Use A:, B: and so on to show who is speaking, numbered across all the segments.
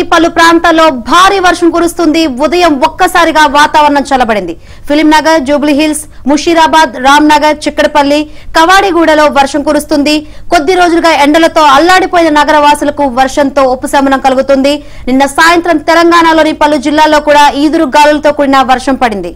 A: జిల్లాలోని పలు ప్రాంతాల్లో భారీ వర్షం కురుస్తుంది. ఉదయం ఒక్కసారిగా వాతావరణం చల్లబడింది. ఫిలింనగర్, జూబ్లీహిల్స్, ముషీరాబాద్, రామ్నగర్, చిక్కడపల్లి, కవాడిగూడలో వర్షం కురుస్తుంది. కొద్ది రోజులుగా ఎండలతో అల్లాడిపోయిన నగరవాసులకు వర్షంతో ఉపశమనం కలుగుతుంది. నిన్న సాయంత్రం తెలంగాణలోని పలు జిల్లాల్లో కూడా ఈదురు గాలులతో కూడిన వర్షం పడింది.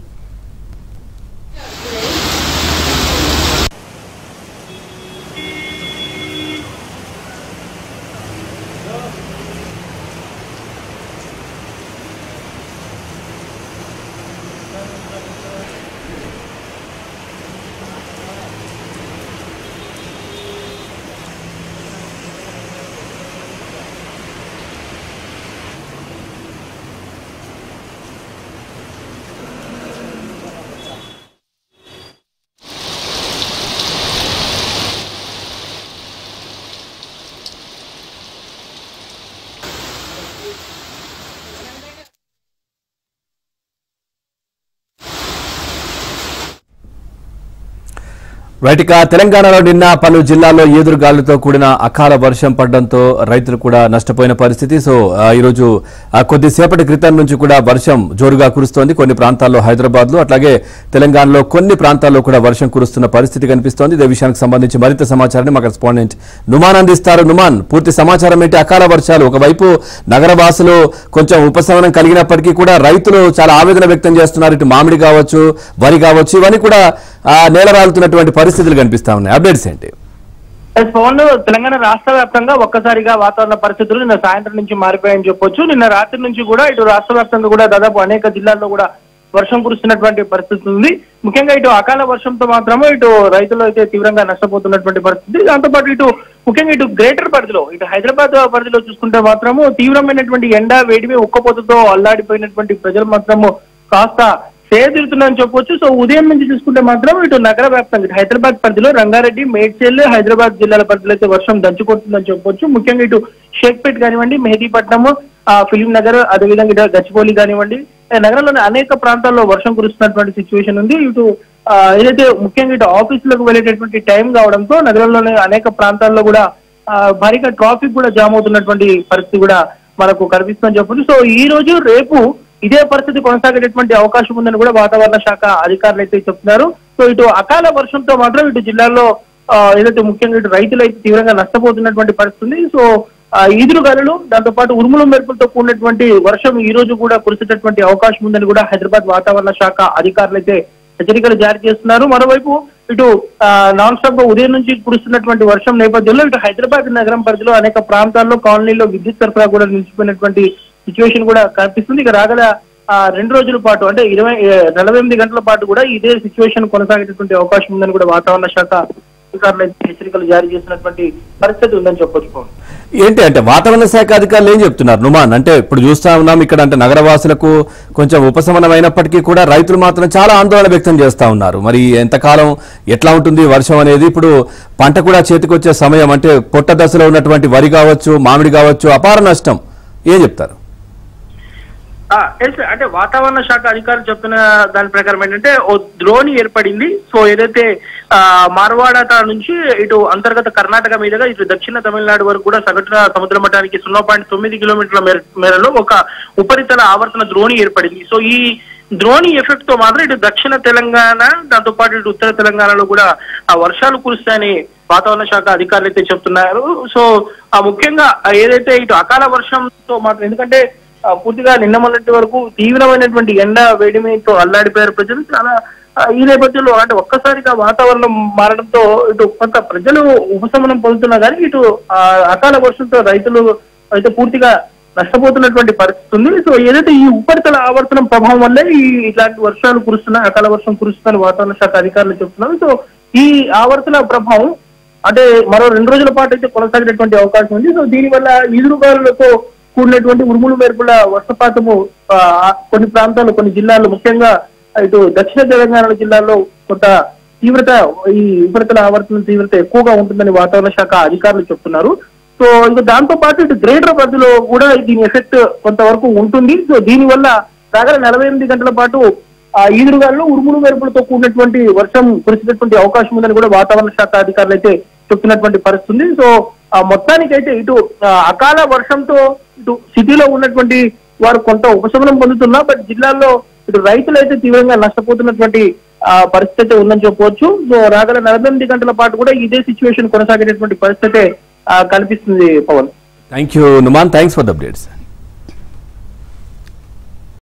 B: రైట్ తెలంగాణలో నిన్న పలు జిల్లాల్లో ఈదురుగాలులతో కూడిన అకాల వర్షం పడడంతో రైతులు కూడా నష్టపోయిన పరిస్థితి. సో ఈ రోజు కొద్దిసేపటి క్రితం నుంచి కూడా వర్షం జోరుగా కురుస్తోంది. కొన్ని ప్రాంతాల్లో హైదరాబాద్ లో అట్లాగే తెలంగాణలో కొన్ని ప్రాంతాల్లో కూడా వర్షం కురుస్తున్న పరిస్థితి కనిపిస్తోంది. ఇదే విషయానికి సంబంధించి మరింత సమాచారాన్ని మా కరెస్పాండెంట్ నుమాన్ అందిస్తారు. నుమాన్, పూర్తి సమాచారం ఏంటి? అకాల వర్షాలు ఒకవైపు నగరవాసులు కొంచెం ఉపశమనం కలిగినప్పటికీ కూడా రైతులు చాలా ఆవేదన వ్యక్తం చేస్తున్నారు. ఇటు మామిడి కావచ్చు, వరి కావచ్చు, ఇవన్నీ కూడా నేలరాలుతున్నటువంటి పరిస్థితులు కనిపిస్తా ఉన్నాయి. అప్డేట్స్ ఏంటి?
C: తెలంగాణ రాష్ట్ర వ్యాప్తంగా ఒక్కసారిగా వాతావరణ పరిస్థితులు నిన్న సాయంత్రం నుంచి మారిపోయాయని చెప్పొచ్చు. నిన్న రాత్రి నుంచి కూడా ఇటు రాష్ట్ర వ్యాప్తంగా కూడా దాదాపు అనేక జిల్లాల్లో కూడా వర్షం కురుస్తున్నటువంటి పరిస్థితి ఉంది. ముఖ్యంగా ఇటు అకాల వర్షంతో మాత్రమే ఇటు రైతులు అయితే తీవ్రంగా నష్టపోతున్నటువంటి పరిస్థితి. దాంతోపాటు ఇటు ముఖ్యంగా ఇటు గ్రేటర్ పరిధిలో, ఇటు హైదరాబాద్ పరిధిలో చూసుకుంటే మాత్రము తీవ్రమైనటువంటి ఎండ వేడిమి ఉక్కపోతతో అల్లాడిపోయినటువంటి ప్రజలు మాత్రము కాస్త సేదీరుతుందని చెప్పొచ్చు. సో ఉదయం నుంచి చూసుకుంటే మాత్రం ఇటు నగర వ్యాప్తంగా ఇటు హైదరాబాద్ పరిధిలో రంగారెడ్డి, మేడ్చల్, హైదరాబాద్ జిల్లాల పరిధిలో అయితే వర్షం దంచుకొడుతుందని చెప్పొచ్చు. ముఖ్యంగా ఇటు షేక్పేట్ కానివ్వండి, మెహదీపట్నం, ఫిలిం నగర్, అదేవిధంగా ఇటు గచ్చిబౌలి కానివ్వండి, నగరంలోని అనేక ప్రాంతాల్లో వర్షం కురుస్తున్నటువంటి సిచ్యువేషన్ ఉంది. ఇటు ఏదైతే ముఖ్యంగా ఇటు ఆఫీసులకు వెళ్ళేటటువంటి టైం కావడంతో నగరంలోని అనేక ప్రాంతాల్లో కూడా భారీగా ట్రాఫిక్ కూడా జామ్ అవుతున్నటువంటి పరిస్థితి కూడా మనకు కనిపిస్తుందని చెప్పొచ్చు. సో ఈ రోజు రేపు ఇదే పరిస్థితి కొనసాగేటటువంటి అవకాశం ఉందని కూడా వాతావరణ శాఖ అధికారులు అయితే చెప్తున్నారు. సో ఇటు అకాల వర్షంతో మాత్రం ఇటు జిల్లాల్లో ఏదైతే ముఖ్యంగా ఇటు రైతులు అయితే తీవ్రంగా నష్టపోతున్నటువంటి పరిస్థితి. సో ఈదురుగాలులు, దాంతో పాటు ఉరుములు మెరుపులతో కూడినటువంటి వర్షం ఈ రోజు కూడా కురిసేటటువంటి అవకాశం ఉందని కూడా హైదరాబాద్ వాతావరణ శాఖ అధికారులు అయితే హెచ్చరికలు జారీ చేస్తున్నారు. మరోవైపు ఇటు నాన్ స్టాప్ గా ఉదయం నుంచి కురుస్తున్నటువంటి వర్షం నేపథ్యంలో ఇటు హైదరాబాద్ నగరం పరిధిలో అనేక ప్రాంతాల్లో కాలనీలో విద్యుత్ సరఫరా కూడా నిలిచిపోయినటువంటి సిచ్యువేషన్ కూడా కనిపిస్తుంది. ఇక రాగల 2 రోజుల పాటు అంటే 48 గంటల పాటు కూడా ఇదే సిచ్యువేషన్ కొనసాగేటటువంటి అవకాశం ఉందని కూడా వాతావరణ శాఖ అధికారులు హెచ్చరికలు జారీ చేసినటువంటి పరిస్థితి ఉందని చెప్పొచ్చు.
B: ఏంటి అంటే వాతావరణ శాఖ అధికారులు ఏం చెప్తున్నారు నుమాన్? అంటే ఇప్పుడు చూస్తా ఉన్నాం ఇక్కడ అంటే నగరవాసులకు కొంచెం ఉపశమనం అయినప్పటికీ కూడా రైతులు మాత్రం చాలా ఆందోళన వ్యక్తం చేస్తా ఉన్నారు. మరి ఎంతకాలం ఎట్లా ఉంటుంది వర్షం అనేది? ఇప్పుడు పంట కూడా చేతికొచ్చే సమయం, అంటే పొట్ట దశలో ఉన్నటువంటి వరి కావచ్చు, మామిడి కావచ్చు, అపార నష్టం. ఏం చెప్తారు?
C: అంటే వాతావరణ శాఖ అధికారులు చెప్తున్న దాని ప్రకారం ఏంటంటే ఓ ద్రోణి ఏర్పడింది. సో ఏదైతే మార్వాడ నుంచి ఇటు అంతర్గత కర్ణాటక మీదుగా ఇటు దక్షిణ తమిళనాడు వరకు కూడా సగటున సముద్ర మట్టానికి 0.9 కిలోమీటర్ల మేరలో ఒక ఉపరితల ఆవర్తన ద్రోణి ఏర్పడింది. సో ఈ ద్రోణి ఎఫెక్ట్ తో మాత్రం ఇటు దక్షిణ తెలంగాణ, దాంతో పాటు ఇటు ఉత్తర తెలంగాణలో కూడా ఆ వర్షాలు కురుస్తాయని వాతావరణ శాఖ అధికారులు అయితే చెప్తున్నారు. సో ముఖ్యంగా ఏదైతే ఇటు అకాల వర్షంతో మాత్రం, ఎందుకంటే పూర్తిగా నిన్న మొన్నటి వరకు తీవ్రమైనటువంటి ఎండ వేడిమితో అల్లాడిపోయారు ప్రజలు. చాలా ఈ నేపథ్యంలో అంటే ఒక్కసారిగా వాతావరణం మారడంతో ఇటు కొంత ప్రజలు ఉపశమనం పొందుతున్నా కానీ ఇటు అకాల వర్షంతో రైతులు అయితే పూర్తిగా నష్టపోతున్నటువంటి పరిస్థితి ఉంది. సో ఏదైతే ఈ ఉపరితల ఆవర్తనం ప్రభావం వల్లే ఇట్లాంటి వర్షాలు కురుస్తున్నాయి, అకాల వర్షం కురుస్తుందని వాతావరణ శాఖ అధికారులు చెప్తున్నారు. సో ఈ ఆవర్తన ప్రభావం అంటే మరో 2 రోజుల పాటు అయితే కొనసాగేటటువంటి అవకాశం ఉంది. సో దీనివల్ల ఈదురుగాలులతో కూడినటువంటి ఉరుములు మెరుపుల వర్షపాతము కొన్ని ప్రాంతాలు, కొన్ని జిల్లాల్లో, ముఖ్యంగా ఇటు దక్షిణ తెలంగాణ జిల్లాల్లో కొంత తీవ్రత, ఈ ఉపరితల ఆవర్తన తీవ్రత ఎక్కువగా ఉంటుందని వాతావరణ శాఖ అధికారులు చెప్తున్నారు. సో ఇంకా దాంతో పాటు ఇటు గ్రేటర్ పరిధిలో కూడా దీని ఎఫెక్ట్ కొంతవరకు ఉంటుంది. సో దీనివల్ల రాగల 48 గంటల పాటు ఈదురుగాల్లో ఉరుములు మెరుపులతో కూడినటువంటి వర్షం కురిసేటటువంటి అవకాశం ఉందని కూడా వాతావరణ శాఖ అధికారులు అయితే చెప్తున్నటువంటి పరిస్థితి ఉంది. సో మొత్తానికైతే ఇటు అకాల వర్షంతో ఇటు సిటీలో ఉన్నటువంటి వారు కొంత ఉపశమనం పొందుతున్నా, బట్ జిల్లాల్లో ఇటు రైతులు అయితే తీవ్రంగా నష్టపోతున్నటువంటి పరిస్థితి అయితే ఉందని చెప్పవచ్చు. సో రాగల 48 గంటల పాటు కూడా ఇదే సిచ్యువేషన్ కొనసాగేటటువంటి పరిస్థితి కనిపిస్తుంది. Pawan,
B: thank you Numan, thanks for the updates.